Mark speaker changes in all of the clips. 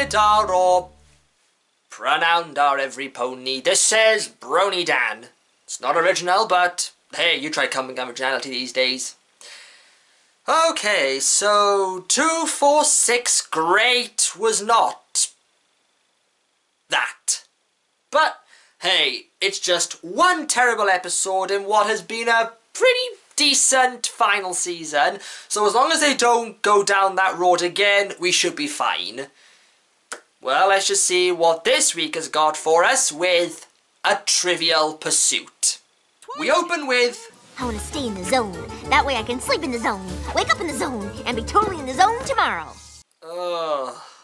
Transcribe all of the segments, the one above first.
Speaker 1: Pronidar or Pronoundar every pony. This is BronyDan. It's not original, but hey, you try coming up with originality these days. Okay, so 246 great was not that. But hey, it's just one terrible episode in what has been a pretty decent final season, so as long as they don't go down that road again, we should be fine. Well, let's just see what this week has got for us with a Trivial Pursuit. We open with...
Speaker 2: I want to stay in the zone. That way I can sleep in the zone, wake up in the zone, and be totally in the zone tomorrow.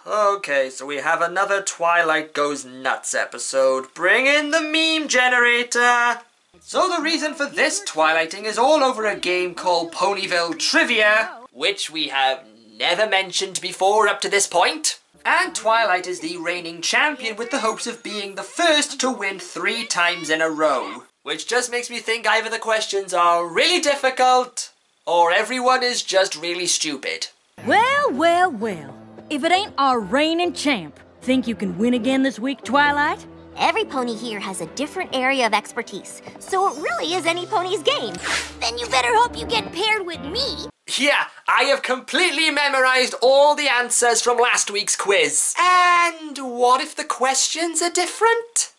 Speaker 1: Okay, so we have another Twilight Goes Nuts episode. Bring in the meme generator! So the reason for this Twilighting is all over a game called Ponyville Trivia, which we have never mentioned before up to this point. And Twilight is the reigning champion with the hopes of being the first to win 3 times in a row. Which just makes me think either the questions are really difficult, or everyone is just really stupid.
Speaker 3: Well, well, well. If it ain't our reigning champ, think you can win again this week, Twilight?
Speaker 2: Every pony here has a different area of expertise, so it really is any pony's game. Then you better hope you get paired with me.
Speaker 1: Yeah, I have completely memorized all the answers from last week's quiz. And what if the questions are different?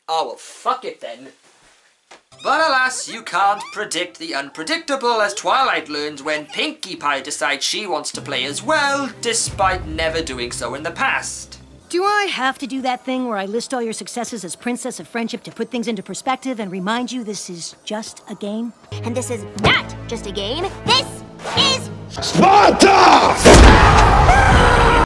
Speaker 1: Oh, well, fuck it then. But alas, you can't predict the unpredictable, as Twilight learns when Pinkie Pie decides she wants to play as well, despite never doing so in the past.
Speaker 3: Do I have to do that thing where I list all your successes as Princess of Friendship to put things into perspective and remind you this is just a game?
Speaker 2: And this is not just a game, this is...
Speaker 4: Sparta!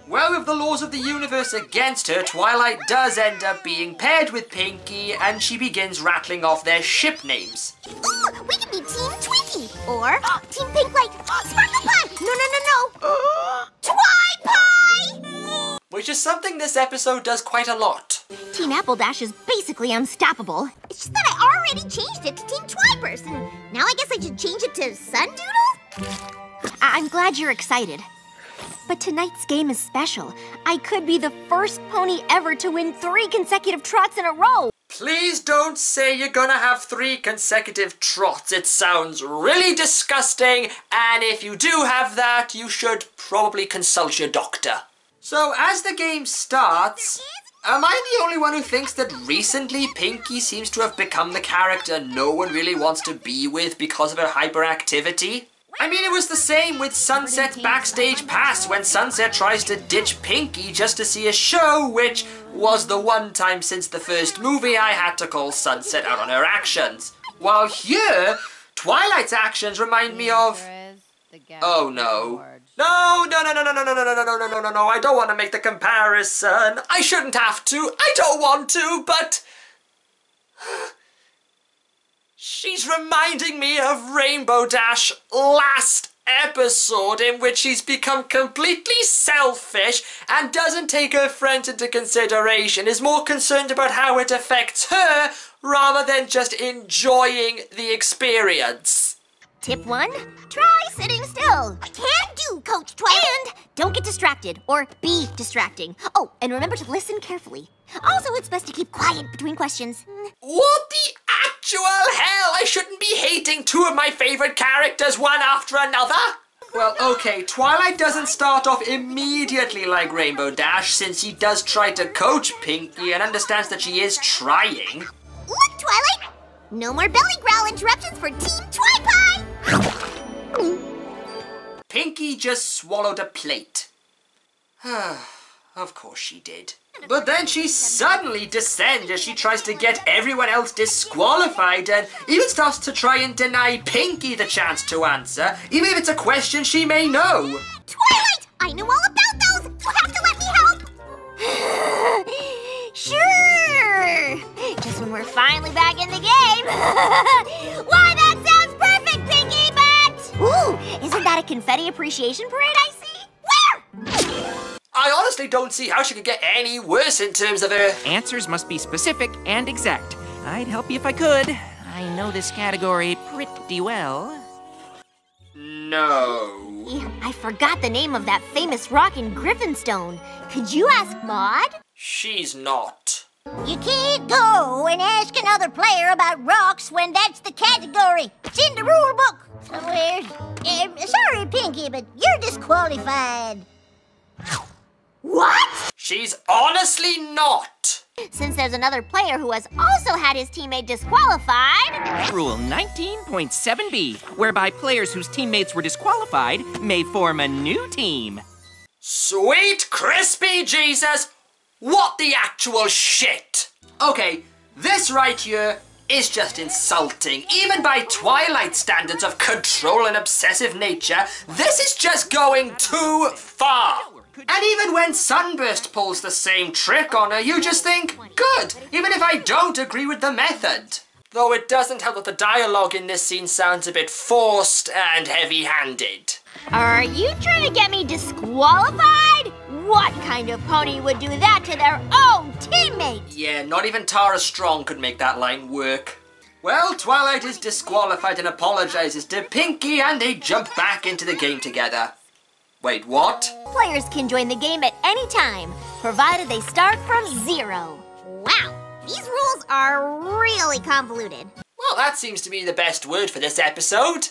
Speaker 1: Well, with the laws of the universe against her, Twilight does end up being paired with Pinkie, and she begins rattling off their ship names.
Speaker 2: Ooh, we could be Team Twinkie, or Team Pink like Sparkle Pie! No! Twi Pie!
Speaker 1: Which is something this episode does quite a lot.
Speaker 2: Team Apple Dash is basically unstoppable. It's just that I already changed it to Team Twiburst, and now I guess I should change it to Sundoodle? I'm glad you're excited. But tonight's game is special. I could be the first pony ever to win 3 consecutive trots in a row.
Speaker 1: Please don't say you're gonna have 3 consecutive trots. It sounds really disgusting, and if you do have that, you should probably consult your doctor. So as the game starts, am I the only one who thinks that recently Pinkie seems to have become the character no one really wants to be with because of her hyperactivity? I mean, it was the same with Sunset's backstage pass when Sunset tries to ditch Pinkie just to see a show, which was the one time since the first movie I had to call Sunset out on her actions. While here, Twilight's actions remind me of... Oh no. No, I don't want to make the comparison. I shouldn't have to. I don't want to, but... She's reminding me of Rainbow Dash last episode, in which she's become completely selfish and doesn't take her friends into consideration, is more concerned about how it affects her rather than just enjoying the experience.
Speaker 2: Tip 1, try sitting still. Can do, Coach Twilight. And don't get distracted or be distracting. Oh, and remember to listen carefully. Also, it's best to keep quiet between questions.
Speaker 1: What the actual hell? I shouldn't be hating 2 of my favorite characters one after another. Well, okay, Twilight doesn't start off immediately like Rainbow Dash, since he does try to coach Pinkie and understands that she is trying.
Speaker 2: Look, Twilight! No more belly growl interruptions for Team Twi-Pie!
Speaker 1: Pinkie just swallowed a plate. Of course she did. But then she suddenly descends as she tries to get everyone else disqualified and even starts to try and deny Pinkie the chance to answer, even if it's a question she may know.
Speaker 2: Twilight! I know all about those! You'll have to let me help! Sure! Just when we're finally back in the game! Why, that sounds perfect, Pinkie, but... Ooh, isn't that a confetti appreciation parade I see? Where?
Speaker 1: I honestly don't see how she could get any worse in terms of her...
Speaker 5: Answers must be specific and exact. I'd help you if I could. I know this category pretty well.
Speaker 1: No.
Speaker 2: I forgot the name of that famous rock in Griffinstone. Could you ask Maud?
Speaker 1: She's not.
Speaker 2: You can't go and ask another player about rocks when that's the category. It's in the rule book somewhere. Sorry, Pinky, but you're disqualified. What?
Speaker 1: She's honestly not.
Speaker 2: Since there's another player who has also had his teammate disqualified...
Speaker 5: Rule 19.7b, whereby players whose teammates were disqualified may form a new team.
Speaker 1: Sweet crispy Jesus! What the actual shit? Okay, this right here is just insulting. Even by Twilight standards of control and obsessive nature, this is just going too far. And even when Sunburst pulls the same trick on her, you just think, good, even if I don't agree with the method. Though it doesn't help that the dialogue in this scene sounds a bit forced and heavy-handed.
Speaker 2: Are you trying to get me disqualified? What kind of pony would do that to their own teammate?
Speaker 1: Yeah, not even Tara Strong could make that line work. Well, Twilight is disqualified and apologizes to Pinky, and they jump back into the game together. Wait, what?
Speaker 2: Players can join the game at any time, provided they start from 0. Wow, these rules are really convoluted.
Speaker 1: Well, that seems to be the best word for this episode.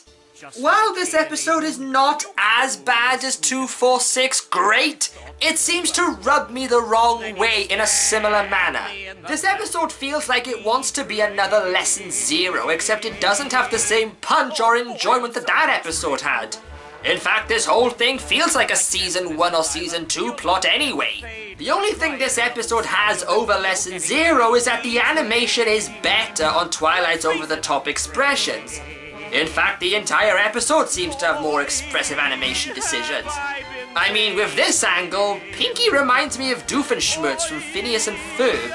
Speaker 1: While this episode is not as bad as 246 Great, it seems to rub me the wrong way in a similar manner. This episode feels like it wants to be another Lesson 0, except it doesn't have the same punch or enjoyment that episode had. In fact, this whole thing feels like a Season 1 or Season 2 plot anyway. The only thing this episode has over Lesson 0 is that the animation is better on Twilight's over-the-top expressions. In fact, the entire episode seems to have more expressive animation decisions. I mean, with this angle, Pinky reminds me of Doofenshmirtz from Phineas and Ferb.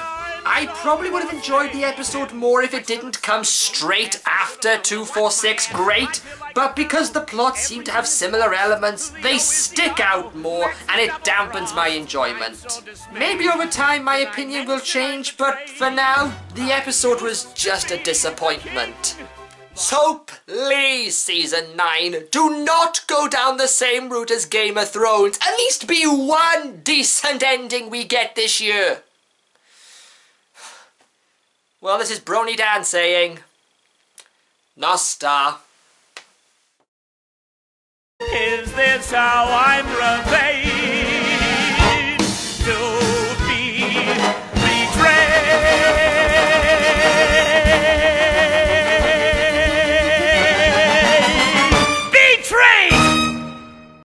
Speaker 1: I probably would have enjoyed the episode more if it didn't come straight after 246 Great, but because the plots seem to have similar elements, they stick out more and it dampens my enjoyment. Maybe over time my opinion will change, but for now, the episode was just a disappointment. So please, Season 9, do not go down the same route as Game of Thrones. At least be one decent ending we get this year. Well, this is BronyDan saying, Nosta.
Speaker 4: Is this how I'm revenge?